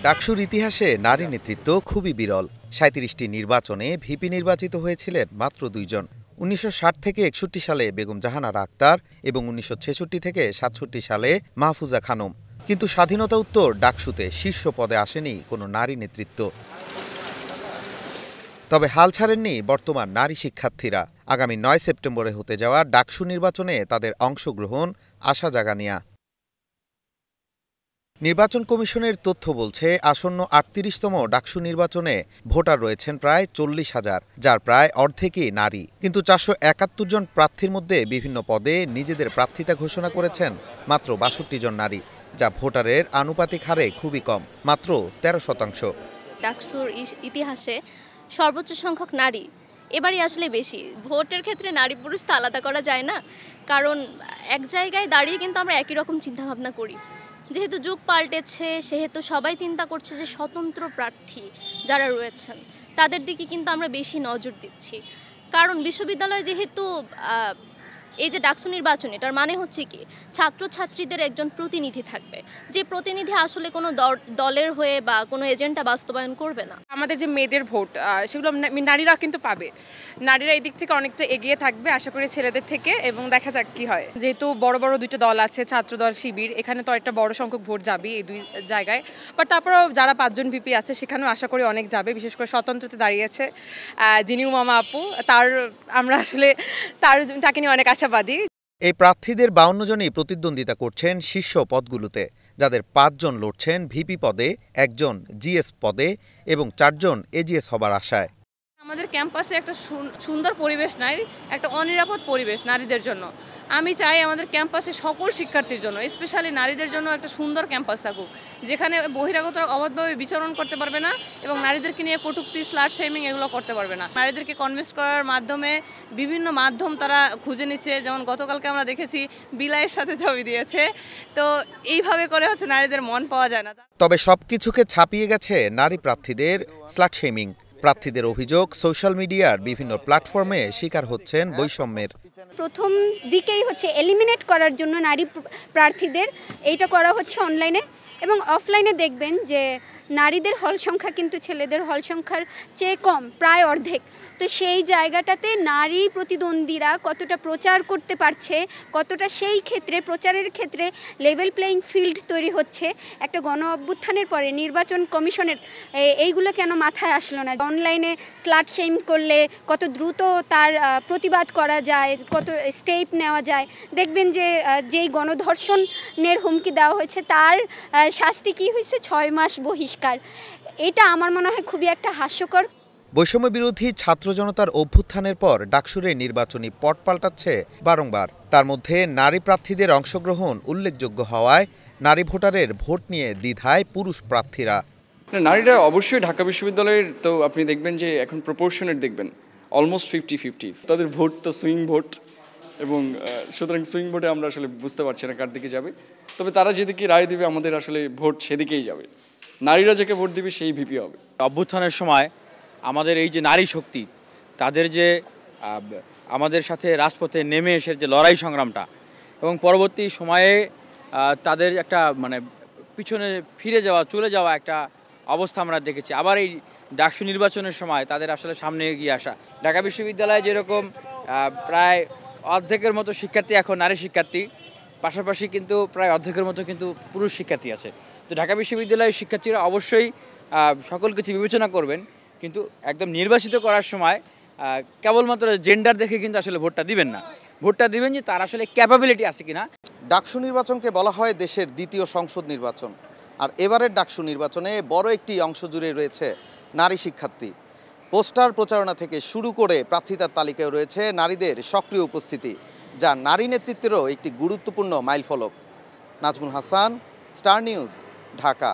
ডাকসুর ইতিহাসে নারী নেতৃত্ব খুবই বিরল। ৩৭টি নির্বাচনে ভিপি নির্বাচিত হয়েছিলেন মাত্র ২ জন। ১৯৬০ থেকে ৬১ সালে বেগম জাহানারা আক্তার এবং ১৯৬৬ থেকে ৬৭ সালে মাহফুজা খানম। কিন্তু স্বাধীনতা উত্তর ডাকসুতে শীর্ষ পদে আসেনি কোনো নারী নেতৃত্ব। তবে হাল ছাড়েননি বর্তমান নারী শিক্ষার্থীরা। আগামী ৯ সেপ্টেম্বরে হতে যাওয়া ডাকসু নির্বাচনে তাদের অংশগ্রহণ আশা জাগানিয়া। নির্বাচন কমিশনের তথ্য বলছে, আসন্ন ৩৮তম ডাকসু নির্বাচনে ভোটার রয়েছেন প্রায় ৪০,০০০, যার প্রায় অর্ধেকই নারী। কিন্তু ৪৭১ জন প্রার্থীর মধ্যে বিভিন্ন পদে নিজেদের প্রার্থিতা ঘোষণা করেছেন মাত্র ৬২ জন নারী, যা ভোটারের আনুপাতিক হারে খুবই কম, মাত্র ১৩%। ডাকসুর ইতিহাসে সর্বোচ্চ সংখ্যক নারী এবারই আসলে বেশি। ভোটের ক্ষেত্রে নারী পুরুষ তো আলাদা করা যায় না, কারণ এক জায়গায় দাঁড়িয়ে কিন্তু আমরা একই রকম চিন্তাভাবনা করি। যেহেতু যুগ পাল্টেছে, সেহেতু সবাই চিন্তা করছে যে স্বতন্ত্র প্রার্থী যারা রয়েছেন তাদের দিকে কিন্তু আমরা বেশি নজর দিচ্ছি। কারণ বিশ্ববিদ্যালয় যেহেতু এই যে ডাকসু নির্বাচন, এটার মানে হচ্ছে কি ছাত্রছাত্রীদের একজন প্রতিনিধি থাকবে, যে প্রতিনিধি আসলে কোনো দলের হয়ে বা কোনো এজেন্ডা বাস্তবায়ন করবে না। আমাদের যে মেয়েদের ভোট, সেগুলো নারীরা কিন্তু পাবে। নারীরা এই দিক থেকে অনেকটা এগিয়ে থাকবে আশা করি ছেলেদের থেকে, এবং দেখা যাক কি হয়। যেহেতু বড় বড় দুইটা দল আছে, ছাত্রদল শিবির, এখানে তো একটা বড় সংখ্যক ভোট যাবে এই দুই জায়গায়। বাট তারপরেও যারা ৫ জন ভিপি আছে সেখানেও আশা করি অনেক যাবে। বিশেষ করে স্বতন্ত্রতে দাঁড়িয়েছে জিনিউ মামা আপু, আমরা আসলে তাকে নিয়ে অনেক আশাবাদী। এই প্রার্থীদের ৫২ জনই প্রতিদ্বন্দ্বিতা করছেন শীর্ষ পদগুলোতে, যাদের ৫ জন লড়ছেন ভিপি পদে, ১ জন জিএস পদে এবং ৪ জন এজিএস হবার আশায়। আমাদের ক্যাম্পাসে একটা সুন্দর পরিবেশ নাই, একটা অনিরাপদ পরিবেশ নারীদের জন্য। আমি চাই আমাদের ক্যাম্পাসে সকল শিক্ষার্থীর জন্য, স্পেশালি নারীদের জন্য একটা সুন্দর ক্যাম্পাস থাকুক, যেখানে বহিরাগতরা অবাধভাবে বিচরণ করতে পারবে না এবং নারীদেরকে নিয়ে কটূক্তি, স্লাট শেমিং এগুলো করতে পারবে না। নারীদেরকে কনভিন্স করার মাধ্যমে বিভিন্ন মাধ্যম তারা খুঁজে নিচ্ছে, যেমন গতকালকে আমরা দেখেছি বিলাইয়ের সাথে ছবি দিয়েছে। তো এইভাবে করে নারীদের মন পাওয়া যায় না। তবে সবকিছুকে ছাপিয়ে গেছে নারী প্রার্থীদের স্লাট শেমিং। প্রার্থীদের অভিযোগ, সোশ্যাল মিডিয়ার বিভিন্ন প্ল্যাটফর্মে শিকার হচ্ছেন বৈষম্যের। প্রথম দিকেই এলিমিনেট করার জন্য নারী প্রার্থীদের এইটা করা হচ্ছে অনলাইনে, এবং অফলাইনে দেখবেন যে নারীদের হল সংখ্যা কিন্তু ছেলেদের হল সংখ্যার চেয়ে কম, প্রায় অর্ধেক। তো সেই জায়গাটাতে নারী প্রতিদ্বন্দ্বীরা কতটা প্রচার করতে পারছে, কতটা সেই ক্ষেত্রে প্রচারের ক্ষেত্রে লেভেল প্লেয়িং ফিল্ড তৈরি হচ্ছে। একটা গণ অভ্যুত্থানের পরে নির্বাচন কমিশনের এইগুলো কেন মাথায় আসলো না? অনলাইনে স্লাট শেম করলে কত দ্রুত তার প্রতিবাদ করা যায়, কত স্টেপ নেওয়া যায়। দেখবেন যে যেই গণধর্ষণের হুমকি দেওয়া হয়েছে তার শাস্তি কি হয়েছে, ৬ মাস বহিষ্কার। এটা আমার মনে হয় খুবই একটা হাস্যকর। বৈষম্য বিরোধী ছাত্র জনতার অভ্যুত্থানের পর ডাকসুরে নির্বাচনী পট পাল্টাচ্ছে বারংবার। তার মধ্যে নারী প্রার্থীদের অংশগ্রহণ উল্লেখযোগ্য হওয়ায় নারী ভোটারের ভোট নিয়ে দ্বিধায় পুরুষ প্রার্থীরা। নারীরা অবশ্যই ঢাকা বিশ্ববিদ্যালয়ের, তো আপনি দেখবেন যে এখন প্রপোর্শনেট দেখবেন অলমোস্ট 50-50। তাদের ভোট তো সুইং ভোট, এবং সুতরাং সুইং ভোটে আমরা আসলে বুঝতে পারছি না কার দিকে যাবে। তবে তারা যেদিকে রায় দিবে আমাদের আসলে ভোট সেদিকেই যাবে। নারীরা যাকে ভোট দিবে সেই ভিপি হবে। অভ্যুত্থানের সময় আমাদের এই যে নারী শক্তি, তাদের যে আমাদের সাথে রাজপথে নেমে এসে যে লড়াই সংগ্রামটা, এবং পরবর্তী সময়ে তাদের একটা পিছনে ফিরে যাওয়া, চলে যাওয়া একটা অবস্থা আমরা দেখেছি। আবার এই ডাকসু নির্বাচনের সময় তাদের আসলে সামনে এগিয়ে আসা। ঢাকা বিশ্ববিদ্যালয়ে যেরকম প্রায় অর্ধেকের মতো শিক্ষার্থী এখন নারী শিক্ষার্থী, পাশাপাশি কিন্তু প্রায় অর্ধেকের মতো কিন্তু পুরুষ শিক্ষার্থী আছে। তো ঢাকা বিশ্ববিদ্যালয়ের শিক্ষার্থীরা অবশ্যই সকল কিছু বিবেচনা করবেন, কিন্তু একদম নির্বাচিত করার সময় কেবলমাত্র জেন্ডার দেখে কিন্তু আসলে ভোটটা দিবেন না। ভোটটা দিবেন যে তার আসলে ক্যাপাবিলিটি আছে কিনা। ডাকসু নির্বাচনকে বলা হয় দেশের দ্বিতীয় সংসদ নির্বাচন, আর এবারের ডাকসু নির্বাচনে বড় একটি অংশ জুড়ে রয়েছে নারী শিক্ষার্থী। পোস্টার প্রচারণা থেকে শুরু করে প্রার্থিতার তালিকায় রয়েছে নারীদের সক্রিয় উপস্থিতি, যা নারী নেতৃত্বেরও একটি গুরুত্বপূর্ণ মাইলফলক। Nazmul Hasan, star news, Dhaka.